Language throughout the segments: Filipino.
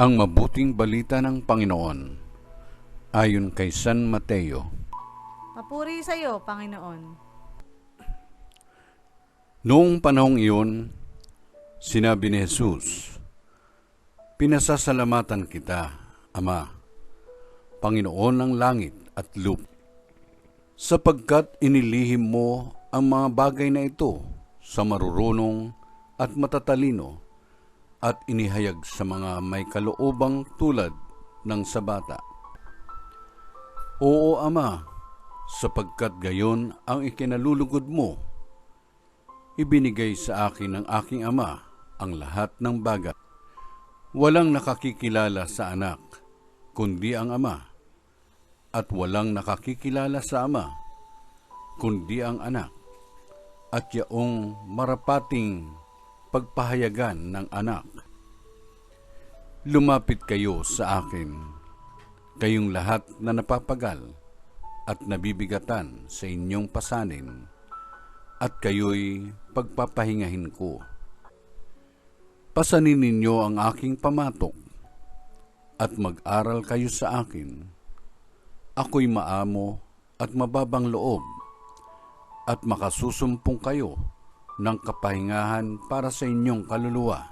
Ang mabuting balita ng Panginoon ayon kay San Mateo. Papuri sa iyo, Panginoon. Noong panahong iyon, sinabi ni Jesus, "Pinasasalamatan kita, Ama, Panginoon ng langit at lupa, sapagkat inilihim mo ang mga bagay na ito sa marurunong at matatalino at inihayag sa mga may kaloobang tulad ng sa bata. Oo, Ama, sapagkat gayon ang ikinalulugod mo. Ibinigay sa akin ng aking Ama ang lahat ng bagay. Walang nakakikilala sa anak, kundi ang Ama, at walang nakakikilala sa Ama, kundi ang anak, at yaong marapating pagpahayagan ng anak. Lumapit kayo sa akin, kayong lahat na napapagal at nabibigatan sa inyong pasanin, at kayo'y pagpapahingahin ko. Pasanin ninyo ang aking pamatok, at mag-aral kayo sa akin. Ako'y maamo at mababang loob, at makasusumpong kayo ng kapahingahan para sa inyong kaluluwa.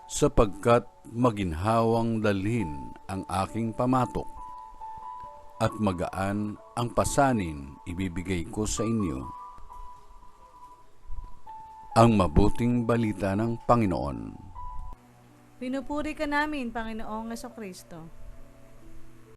Sapagkat maginhawang dalhin ang aking pamatok, at magaan ang pasanin ibibigay ko sa inyo." Ang mabuting balita ng Panginoon. Pinupuri ka namin, Panginoong Jesucristo.